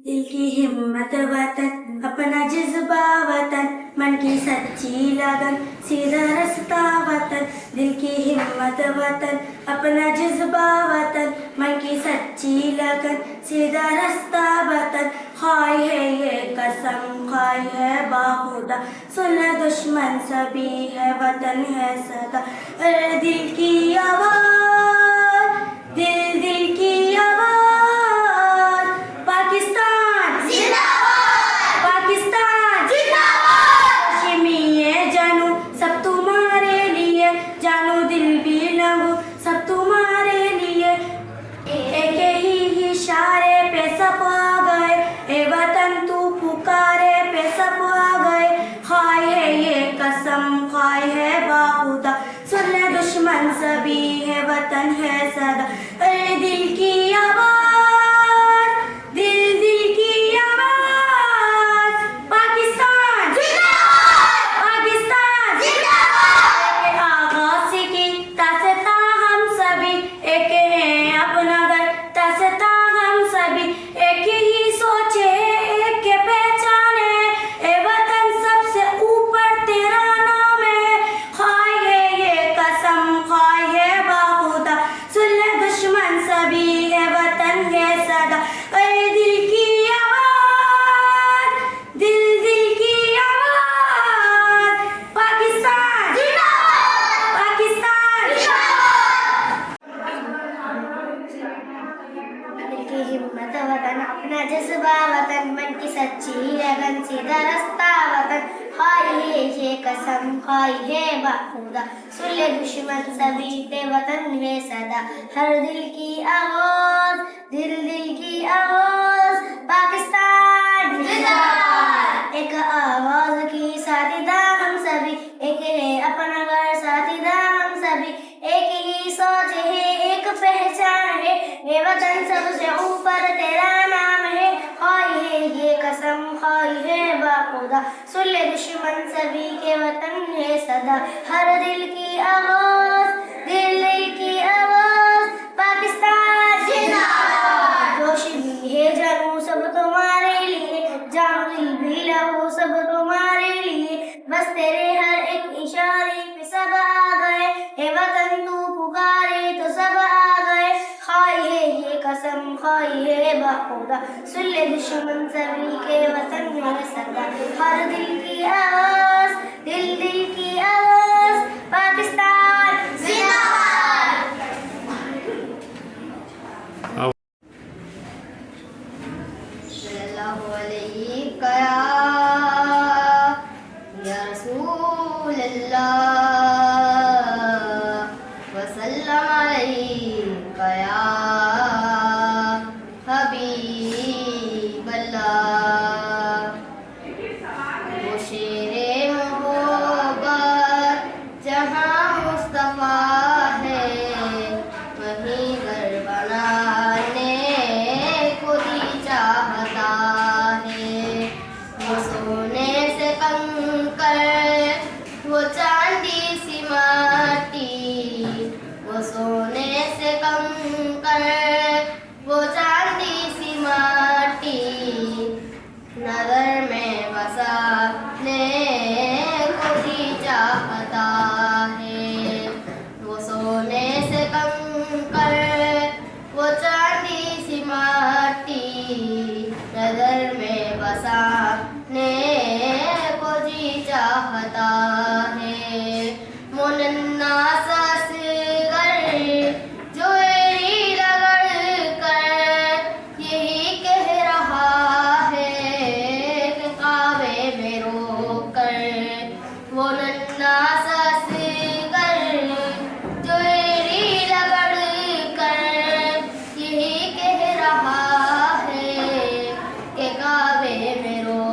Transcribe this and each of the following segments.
दिल की हिम्मत वतन, अपना जज्बा वतन, मन की सच्ची लगन, सीधा रास्ता वतन। दिल की हिम्मत वतन, अपना जज्बा वतन, मन की सच्ची लगन, सीधा रास्ता वतन। खाई है ये कसम, खाई है बाखुदा, सुन दुश्मन सभी है, वतन है सदा। अरे दिल की आवाज़, दिल दिल की आवाज़, पाकिस्तान जिंदाबाद, पाकिस्तान जिंदाबाद। कश्मीर जानू सब तुम्हारे लिए, जानू दिल भी लगू सब तुम्हारे लिए। एक ही इशारे पे सब आ गए, ए वतन तू पुकारे पे सब आ गए। खाई है ये कसम, खाई है बाखुदा, सुन दुश्मन सभी है, वतन है सदा। अरे दिल की आवाज़, दिल दिल की आवाज़, पाकिस्तान जिंदाबाद, पाकिस्तान जिंदाबाद। एक आगाज़ से की तासता हम सभी, एक है अपना घर तासता हम सभी। एक ही सोचे, एक के पहचाने, ए वतन सबसे ऊपर तेरा नाम है। खाई है ये कसम, खाई है बाखुदा, सुन दुश्मन सभी है, वतन है सदा। अरे दिल की आवाज़, दिल दिल की आवाज़, पाकिस्तान जिंदाबाद, पाकिस्तान जिंदाबाद। दिल की हिम्मत वतन, अपना जज्बा वतन, मन की सच्ची लगन, सीधा रास्ता वतन। खाई है ये कसम, खाई है बाखुदा, सुन ले दुश्मन सभी ते, वतन है सदा। हर दिल की आवाज़, दिल दिल की आवाज़, पाकिस्तान जिंदाबाद। एक आवाज़ की साथीदार हम सभी, एक है अपना घर साथीदार हम सभी। एक ही सोच है, एक पहचान है, ये वतन सबसे ऊपर तेरा नाम है। खाई है ये कसम, खाई है बाखुदा, सुन ले दुश्मन सभी के, वतन है सदा। हर दिल की आवाज़, दिल दिल की आवाज़, पाकिस्तान जिंदाबाद। जोश भी है जानू सब तुम्हारे लिए, जानू दिल भी लहू सब तुम्हारे लिए। बस तेरे हर एक इशारे पे सब आ गए, हे वतन तू पुकारे तो सब आ गए। खाई है ये कसम, खाई है बाखुदा, सुन ले दुश्मन सभी के, वतन है सदा। हर दिल की आवाज़, दिल दिल की आवाज़, पाकिस्तान जिंदाबाद। सल्लल्लाहु अलैहि या रसूल अल्लाह, वसल्लम अलैका या हबीब अल्लाह। वो शेरे मोहब्बत जहाँ मुस्तफ़ा है, वहीं घर बनाने को ही चाहता है। वो सोने से कंकर, वो चांदी सी माटी, वो सोने से कंकर, वो चांदी सी माटी, नजर में बसाने को ही चाहता है। वो सोने से कंकर, वो चांदी सी माटी, नजर में बसाने को जी चाहता है। मुन्ना ससगर जो एड़ी रगड़ कर यही कह रहा है कि काबे में रोक कर। वो नन्ना ससगर जो एड़ी रगड़ कर यही कह रहा है कि काबे में रोक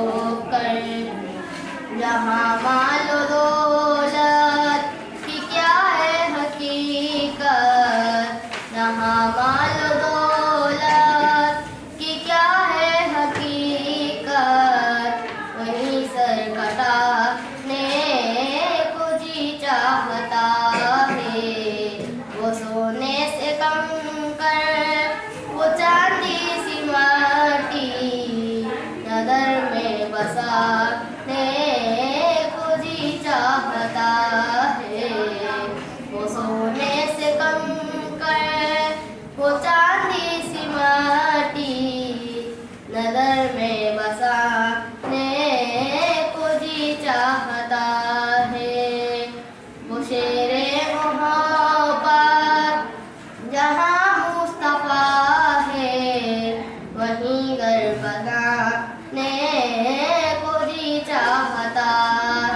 को जी चाहता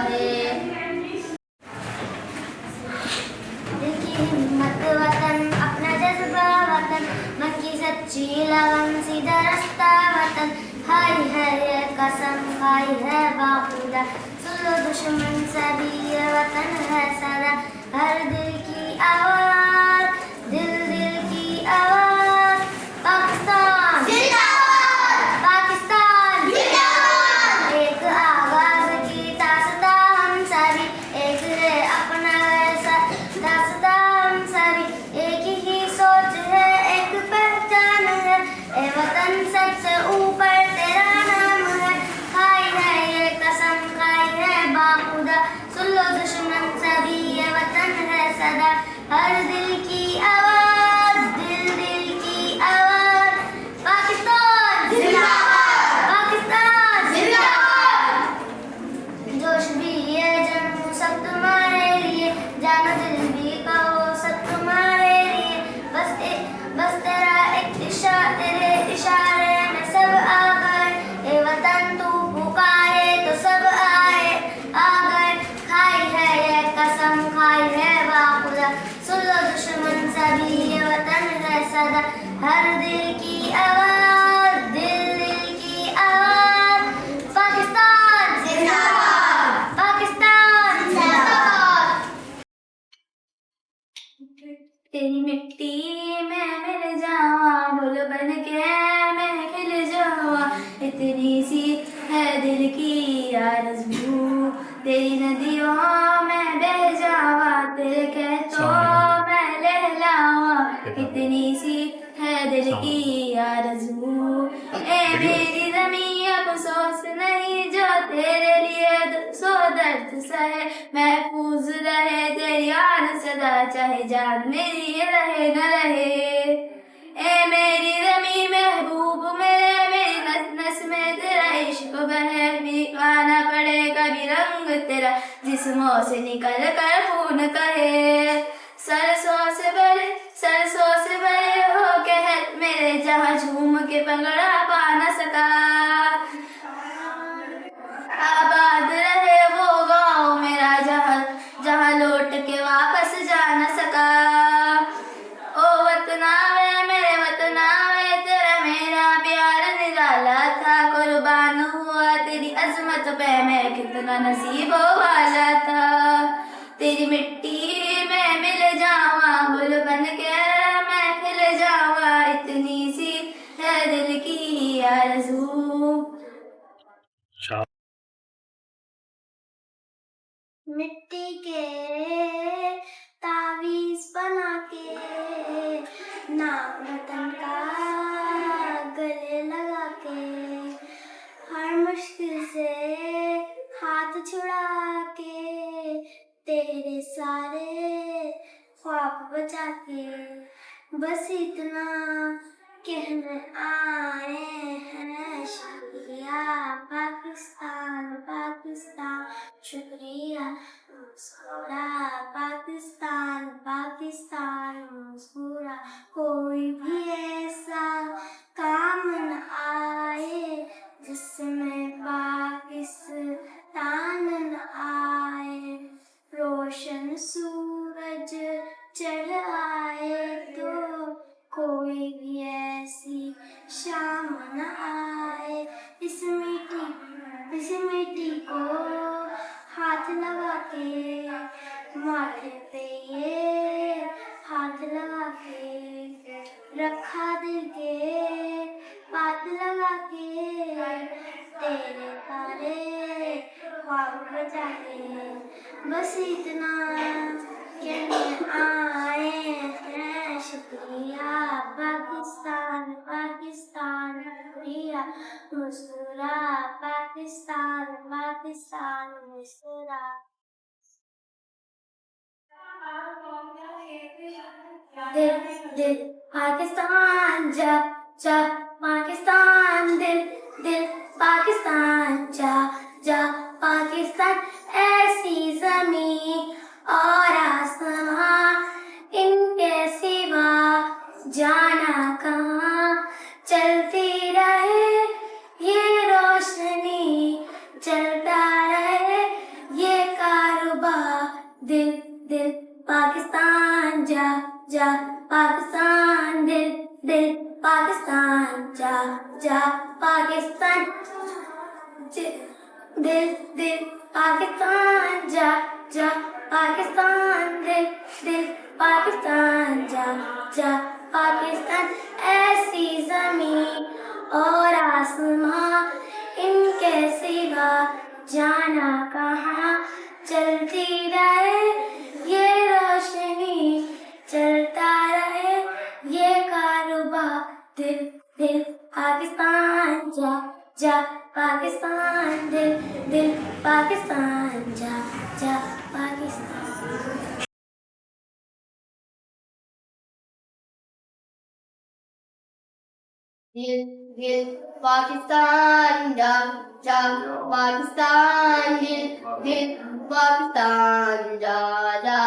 है। दिल की हिम्मत वतन, अपना जज्बा वतन, मन की सच्ची लगन, सीधा रास्ता वतन। खाई है ये कसम, खाई है बाखुदा, सुन लो दुश्मन सभी, ये वतन है सदा। हर दिल की आवाज, दिल दिल की आवाज। पाकिस्तान जिंदाबाद, पाकिस्तान जिंदाबाद। एक आवाज की दास्तां हम सभी, एक है अपना वैसा दास्तां हम सभी। एक ही सोच है, एक पहचान है, ए वतन सबसे ऊपर तेरा नाम है। खाई है ये कसम, खाई है बाखुदा, सुन लो दुश्मन सभी, ये वतन है सदा। हर दिल की आवाज, दिल दिल की आवाज। पाकिस्तान जिंदाबाद, पाकिस्तान जिंदाबाद। जोश भी है जन्म सब तुम्हारे लिए, जानो दिल भी कहो सब तुम्हारे लिए। बस तेरा एक तेरे इशारे में सब आ गए, ए वतन तू पुकारे तो सब आए आ गए। खाई है ये कसम, खाई है बाखुदा, सुन लो दुश्मन सभी, ये वतन है सदा। हर दिल की आवाज, दिल दिल की आवाज। पाकिस्तान जिंदाबाद, पाकिस्तान जिंदाबाद। तेरी मिट्टी में मिल जावा, ढोल बन के मैं खिल जावा, इतनी सी है दिल की आरज़ू। तेरी नदियों में बह जावा, तेरे कहतों में लहलावा, इतनी सी है दिल की आरज़ू। ए मेरी ज़मीं अफ़सोस नहीं जो तेरे लिए सो दर्द सहे, महफूज रहे तेरी याद सदा, चाहे जान मेरी रहे न रहे। ए मेरी ज़मीं महबूब मेरे, मेरी नस नस में तेरा इश्क बहे, मिटाना पड़े कभी रंग तेरा, जिस्मों से निकल कर खून कहे। सरसों से भरे हो कहर मेरे, जहाँ झूम के भंगड़ा पा न सका। आबाद रहे वो गाँव मेरा, जहाँ लौट के वापस जा न सका। ओ वतना वे मेरे वतना वे, तेरा मेरा प्यार निराला था, कुर्बान हुआ तेरी अजमत पे मैं, कितना नसीबों वाला था। तेरी मिट्टी में मिल जावा, गुल बन के मैं खिल जावा, इतनी सी है दिल की आरज़ू। मिट्टी के तावीज़ बना के, नाम वतन का गले लगा के, हर मुश्किल से हाथ छुड़ा के, तेरे सारे ख्वाब बचा के, बस इतना कहने आए हैं शुक्रिया पाकिस्तान, पाकिस्तान शुक्रिया। मुस्कुरा पाकिस्तान, पाकिस्तान मुस्कुरा, कोई भी ऐसा काम न आए जिसमें पाकिस्तान न आए। रोशन सूरज चढ़ आए तो कोई भी ऐसी शाम न आए। इस मिट्टी को हाथ लगा के, माथे पे ये हाथ लगा के, रखा दिल के बात लगा के, तेरे तारे ख्वाब बचा के, बस इतना कहने आए हैं शुक्रिया पाकिस्तान, पाकिस्तान शुक्रिया। मुस्कुरा पाकिस्तान, पाकिस्तान मुस्कुरा। दिल दिल पाकिस्तान जा जा, पाकिस्तान दिल दिल पाकिस्तान जा जा, पाकिस्तान ऐसी ज़मीं और आसमां, इनके सिवा जाना कहाँ। चलती रहे ये रोशनी दिल दिल पाकिस्तान जा जा पाकिस्तान दिल दिल पाकिस्तान जा जा पाकिस्तान दिल दिल पाकिस्तान जा जा पाकिस्तान दिल दिल पाकिस्तान जा जा पाकिस्तान ऐसी जमीन और आसमां इनके सिवा जाना कहाँ चलती रहे ये रोशनी चलता रहे ये कारोबार दिल दिल पाकिस्तान जा जा पाकिस्तान दिल दिल पाकिस्तान जा जा पाकिस्तान दिल दिल पाकिस्तान जा जा पाकिस्तान दिल दिल पाकिस्तान जा जा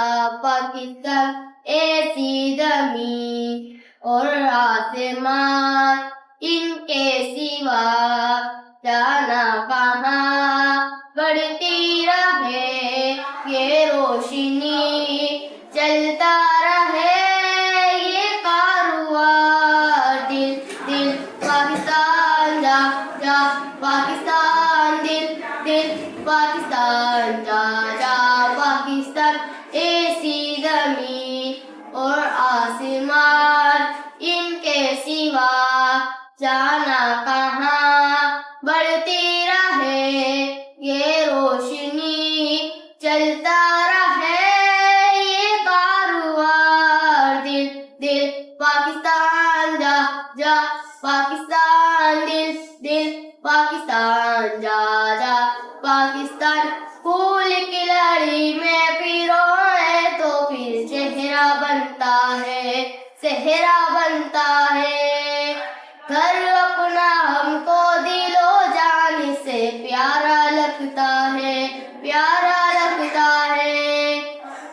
पाकिस्तान ऐसी जमीन और आसमान इनके सिवा जाना कहाँ बढ़ती रहे ये रोशनी चलता रहे ये कारुआ दिल दिल पाकिस्तान जा जा पाकिस्तान दिल दिल पाकिस्तान जा जा पाकिस्तान ऐसी जमीन और आसमान इनके सिवा जाना कहाँ बढ़ती रहे ये रोशनी चलता रहे ये कारुआ दिल दिल पाकिस्तान जा जा पाकिस्तान दिल दिल पाकिस्तान जा जा पाकिस्तान फूल की लड़ी में पिरोए तो फिर चेहरा बनता है सेहरा बनता है घर अपना हमको दिलो जान से प्यारा लगता है प्यारा लगता है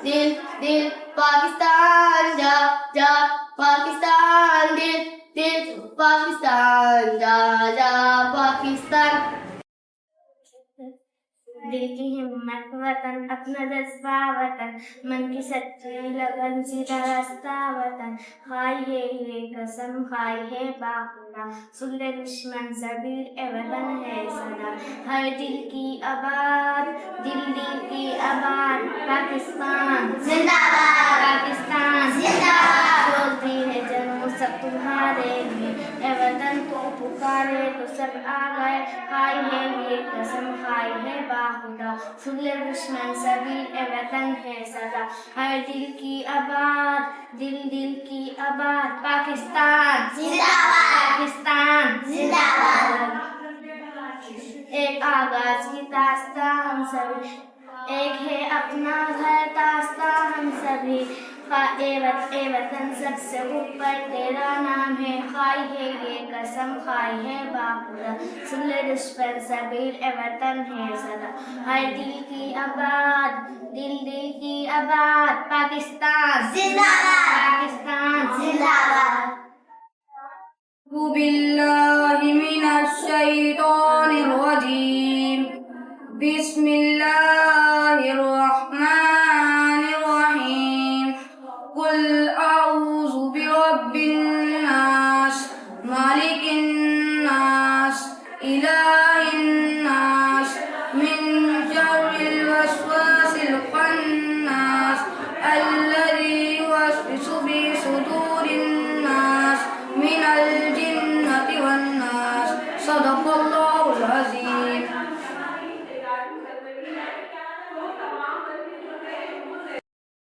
दिल दिल पाकिस्तान जा जा पाकिस्तान दिल दिल पाकिस्तान जा जा पाकिस्तान दिल की हिम्मत वतन अपना जज्बा वतन मन की सच्ची लगन सीधा रास्ता वतन खाई है ये कसम खाई है बाखुदा सुल्ले दुश्मन सबीर ए वतन है सदा हर दिल की आबाद दिल दिल की आबाद पाकिस्तान जिंदाबाद पाकिस्तान जिंदाबाद बोलती है जनों सब तुम्हारे लिए ए वतन को पुकारे तो सब आ गए खाई है ये कसम खाई है बाखुदा सुल्ले दुश्मन सबीर ए वतन है सदा हर दिल की आबाद दिल दिल की आबाद पाकिस्तान जिंदाबाद पाकिस्तान जिंदाबाद एक आगाज की दास्तां हम सभी एक है अपना घर दास्तां हम सभी ए वतन सबसे ऊपर तेरा नाम है खाई है ये कसम खाई है बाखुदा सुल्ले दुश्मन सबीर ए वतन है सदा हर दिल की आबाद दिल दिल की आबाद पाकिस्तान जिंदाबाद पाकिस्तान जिंदाबाद बिल्लाहि मिनश शैतानिर रजीम बिस्मिल्लाहिर रहमानिर रहीम कुल अऊज़ु बिरब्बिन नास मालिकिन नास इलाहिन नास मिन शर्रिल वसवासिल खन्नास अल्लज़ी युवस्विसु फी सुदूरिन नास मिनल जिन्नति वन नास सदक़ल्लाहु